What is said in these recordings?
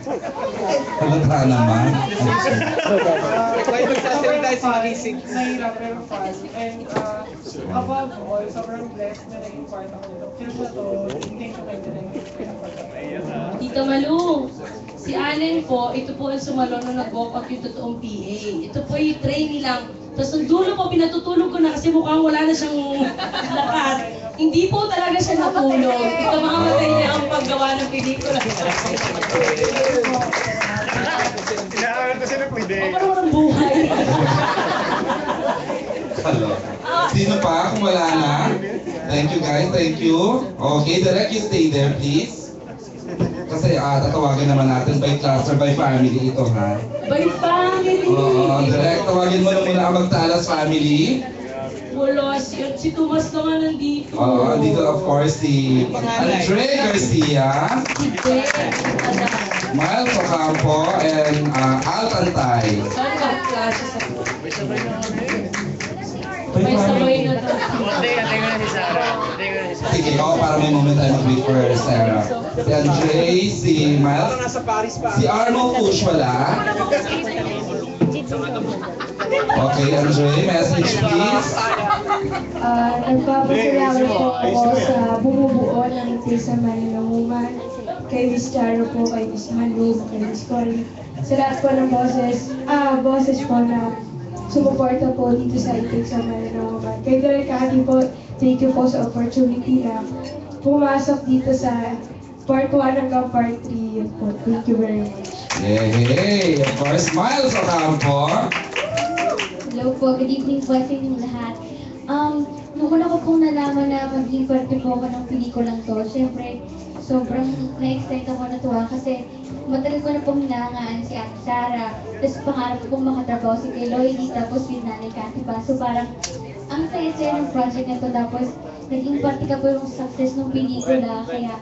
Halata naman. May magsasalita si Marisig. Mahirap pero fun. And above all, sobrang blessed na naging part ako nito. Film na to, hindi ko kayo na naging Tita Malu, si Allen po, ito po ang sumalon nung nag-walk up yung totoong PA. Ito po yung trainee lang. Tapos nung dulo po, pinatutulog ko na kasi mukhang wala na siyang lakas. Hindi po talaga siya natulog. Ito makamatay niya ang paggawa ng pelikula. Inaaral ko siya ng pwede. O parang walang buhay. Hello. Sino pa? Kung wala na? Thank you guys, thank you. Okay, Direk, you stay there please. Kasi tatawagin naman natin by class or by family ito ha. By family! Oo, Direk, tawagin mo na muna ang Magtalas family. Wala, si Tomas naman nandito. Oo, dito of course si Andre Garcia, Hindi. Miles Ocampo, and Al Tantay. Saan ka klase sa By may sabay family. na to. Hindi, antay ko na si Sarah. Antay ko na si Sarah. Sige, para may moment tayo mag-wait for Sarah. Si Andre, si Miles, Parang nasa Paris pa. si Armo Push pala. Okay, Andre, message please. Nagpapasalamat po ako sa bumubuo ng Tisa Malinanguman, kay Miss Charo po, kay Miss Malu, kay Miss Cory, sa lahat po ng boses po na sumuporta po dito sa Tisa Malinanguman. Kay Direk Cathy po, thank you po sa opportunity na pumasok dito sa part 1 hanggang part 3. Yun po. Thank you very much. Yay! Of course, Miles Ocampo. Hello po, good evening po sa inyong lahat. Nung una ko pong nalaman na maging parte po ako ng pelikulang to, syempre, sobrang na-excite ako natuwa kasi matagal ko na pong hinahangaan si Ate Sarah. Tapos pangarap ko pong makatrabaho si kay Lloydie, tapos si Nanay Cathy pa. So parang, ang saya-saya ng project na to, tapos naging parte ka po yung success ng pelikula, kaya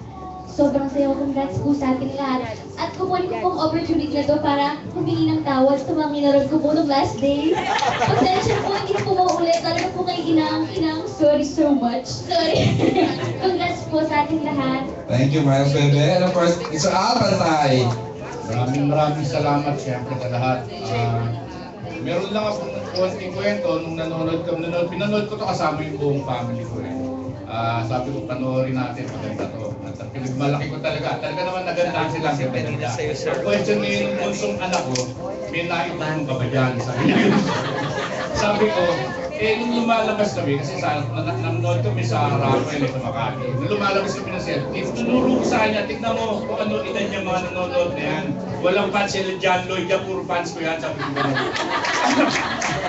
sobrang saya ko. Congrats po sa ating lahat. At kukunin ko pong opportunity na to para humingi ng tawad sa mga kinarod ko po nung last day. Pasensya po, hindi po maulit. Talaga po kay inang. Sorry so much. Sorry. Congrats po sa ating lahat. Thank you, Miles Bebe. And of course, Mr. Al Tantay. Maraming salamat siyempre sa lahat. Meron lang akong konting kwento nung pinanood ko to kasama yung buong family ko eh. Sabi ko, panoorin natin, maganda to. At pinagmalaki ko talaga naman nagandahan sila sa ganda. Ang question niyo yung bunsong anak ko, may naitulong ka ba dyan? Sabi ko, nung lumalabas kami, kasi nanonood kami sa Rafael sa Makati. Nung lumalabas kami ng set, tinuro ko sa kanya, tignan mo kung ano edad niya mga nanonood na yan. Walang fans sila John Lloyd, yan puro fans ko yan. Sabi ko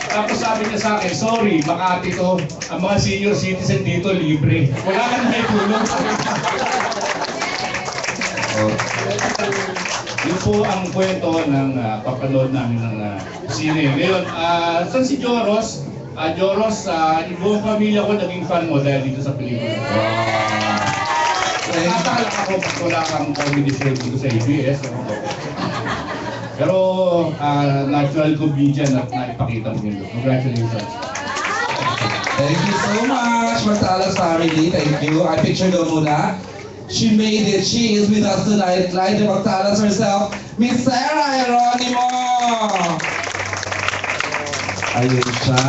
Tapos sabi niya sa akin, sorry, Makati to, ang mga senior citizen dito libre. Wala ka na may tulong. Yun po ang kwento ng papanood namin ng sine. Ngayon, saan si Joros? Joros, yung buong pamilya ko naging fan mo dahil dito sa pelikula. Nakakalak ako pag wala kang comedy show dito sa ABS. Pero natural comedian at naipakita mo nito. Congratulations. Thank you so much, Magtalas family. Thank you. I picture daw muna. She made it. She is with us tonight. Lydia Magtalas herself, Miss Sarah Geronimo. Ayun siya.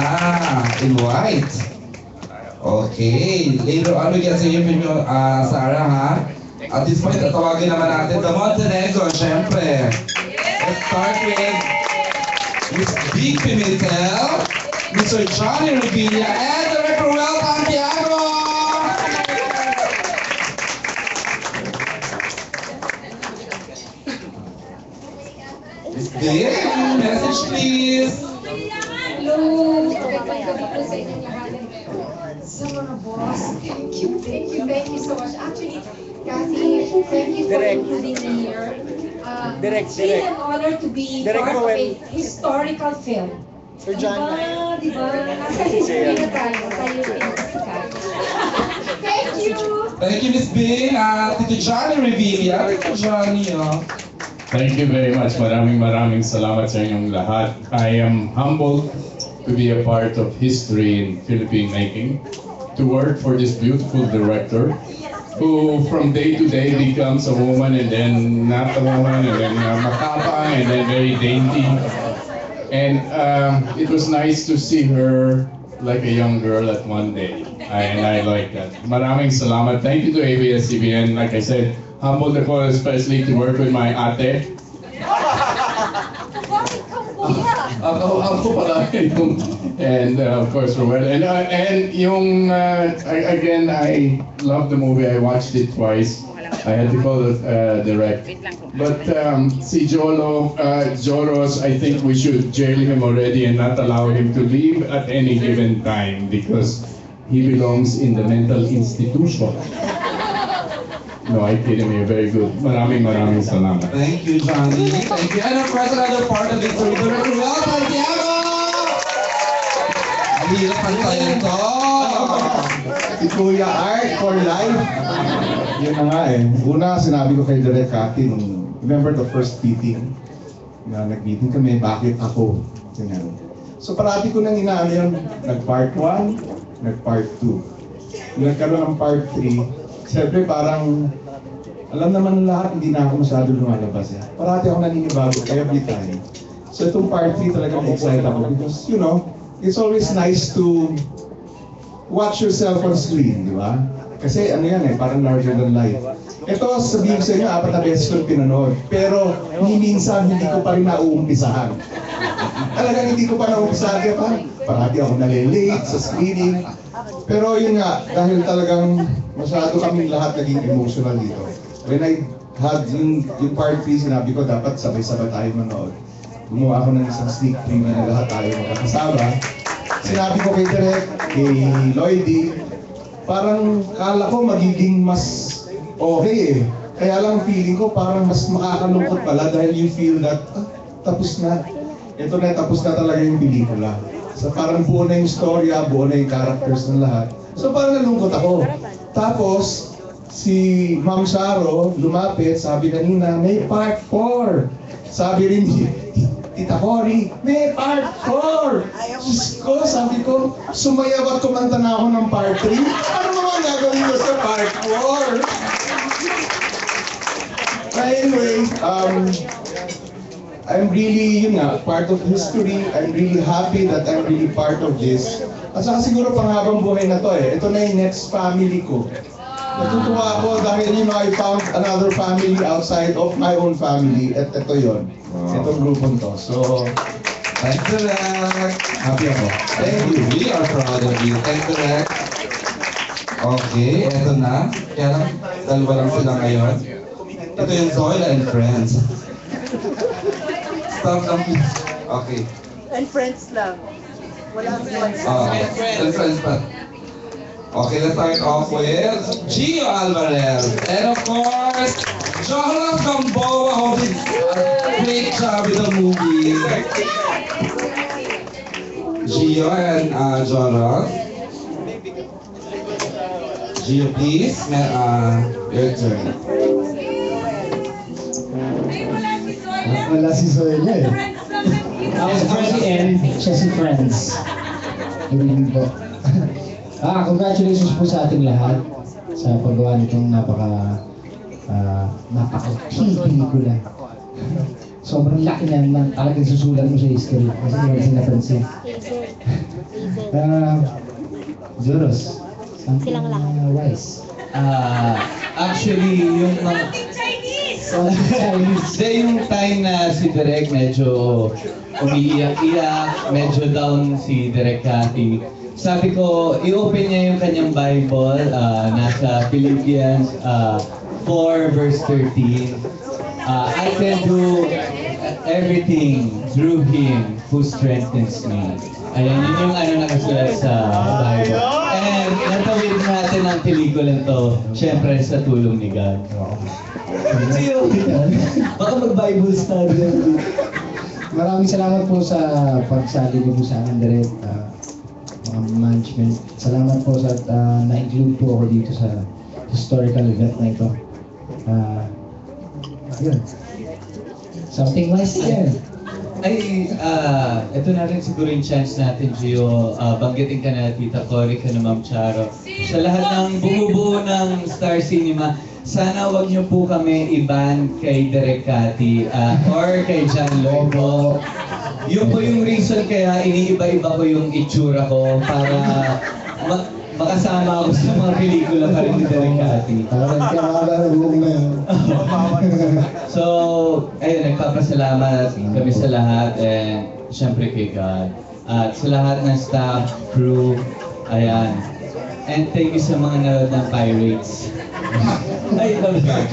In white. Okay. Later on, we get to hear from you, Sarah, ha? At this point, tatawagin naman natin the Montenegro, syempre. Let's start with Miss Big Pimentel, Mr. Johnny Revilla, and Director Will Santiago! Miss Big, message please! Hello! Magandang gabi po sa inyong lahat. Sa mga boss, thank you so much. Actually, Kathy, thank you for including me here. It's really an honor to be part of a historical film. Sir John. Diba? Nasa history na tayo. Tayo pinagsikat. Thank you! Thank you, Miss Bing. Tito Johnny Revilla. Tito Johnny, oh. Thank you very much. Maraming salamat sa inyong lahat. I am humbled to be a part of history in Philippine making, to work for this beautiful director, who from day to day becomes a woman and then not a woman and then matapang and then very dainty. And it was nice to see her like a young girl at one day. And I like that. Maraming salamat. Thank you to ABS-CBN. Like I said, humbled ako especially to work with my ate. Ako pala yung, and of course Robert, and yung again I love the movie. I watched it twice. I had to call it direct. But si Joros, I think we should jail him already and not allow him to leave at any given time because he belongs in the mental institution. No, I kid him. You're very good. Maraming salamat. Thank you, Johnny. Thank you. And of course, another part of the story, Director Will Santiago! Ang hirap ang talento! Si Kuya Art for life. Yun na nga eh. Una, sinabi ko kay Direk Cathy nung, remember the first meeting? Na nag-meeting kami, bakit ako? Ganyan. So parati ko nang inaano yun, nag-part 1, nag-part 2. Nagkaroon ng part 3, siyempre parang, alam naman ng lahat, hindi na ako masyado lumalabas eh. Parati ako naninibago every time. So itong part 3 talaga na-excite ako because, you know, it's always nice to watch yourself on screen, di ba? Kasi ano yan eh, parang larger than life. Ito, sabihin ko sa inyo, 4 na beses ko pinanood. Pero, minsan hindi ko pa rin nauumpisahan. Talagang hindi ko pa nauumpisahan. Kaya parati ako nalilate sa screening. Pero yun nga, dahil talagang masyado kaming lahat naging emotional dito. When I had yung part 3, sinabi ko dapat sabay-sabay tayo manood. Gumawa ako ng isang sneak preview na lahat tayo makakasama. Sinabi ko kay Direk, kay Lloydie, parang kala ko magiging mas okay eh. Kaya lang feeling ko parang mas makakalungkot pala dahil you feel that, tapos na. Ito na, tapos na talaga yung pelikula. So parang buo na yung storya, buo na yung characters ng lahat. So parang nalungkot ako. Tapos, si Ma'am Sharo lumapit, sabi kanina, may part 4. Sabi rin Tita Cory, may part 4! Diyos ko, sabi ko, sumayaw at kumanta na ako ng part 3. Ano naman gagawin ko sa part 4? Anyway, I'm really, yun nga, part of history. I'm really happy that I'm really part of this. At saka siguro panghabang buhay na to eh. Ito na yung next family ko. Natutuwa ako dahil you know, I found another family outside of my own family. At ito yun. Itong grupong to. So, Thanks, Direk. happy ako. Thank you. We are proud of you. Thanks, Direk. Okay, eto na. Kaya lang, dalawa lang sila ngayon. Ito yung Zoila and Friends. Stop lang. Okay. And friends lang. Wala friends. And Friends pa. Okay, let's start off with Gio Alvarez. And of course, Jonas Gamboa holding a great job with the movie. Gio and Jonas. Gio, please. Your turn. Wala si Zoila eh. Ako si Frankie and siya si Friends. Hindi po. Congratulations po sa ating lahat sa paggawa nitong napaka-king pelikula. Sobrang laki na talagang susulat mo sa history kasi hindi mo sinapansin. Joros, something wise. Actually, yung mga... Chinese! Yung time na si Direk medyo umiiyak-iyak, medyo down si Direk Cathy. Sabi ko, i-open niya yung kanyang Bible, nasa Philippians 4 verse 13. I can do everything through Him who strengthens me. Ayan, yun yung nakasulat sa Bible. And natawid natin ang pelikulang to, syempre sa tulong ni God. Siyo! Baka mag-Bible study. Maraming salamat po sa pagsali niyo po sa akin, Direk. Mga management. Salamat po sa na-include po ako dito sa historical event na ito. Yun. Something nice yan. ito na rin siguro yung chance natin, Gio. Banggitin ka na Tita Cory, ka na Ma'am Charo. Sa lahat ng bumubuo ng Star Cinema, sana wag niyo po kami i-ban kay Direk Cathy or kay John Lloyd po. Yun po yung reason kaya iniiba-iba ko yung itsura ko para makasama ako sa mga pelikula pa rin ni Direk Cathy. Parang kaya makakaroon na yun. So, ayun, nagpapasalamat kami sa lahat and syempre kay God. At sa lahat ng staff, crew, ayan. And thank you sa mga nanood ng Pirates. Ay, love God.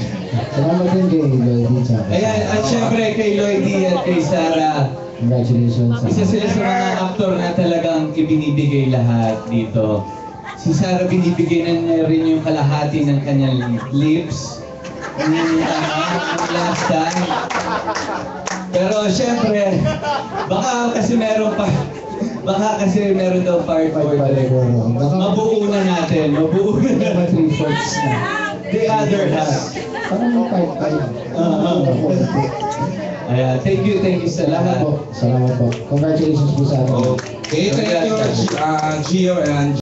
Salamat din kay Lloydie sa Ayan, at syempre kay Lloydie at kay Sarah. Congratulations. Isa sila sa mga aktor na talagang ibinibigay lahat dito. Si Sarah binibigay na niya rin yung kalahati ng kanyang lips. Yung last time. Pero syempre, baka kasi meron daw part 4 direct. Mabuo na natin. Mga 3/4 na. The other half. Parang yung part 5. Ayan, thank you sa lahat. Salamat po. Congratulations po sa atin. Okay, thank you, Gio and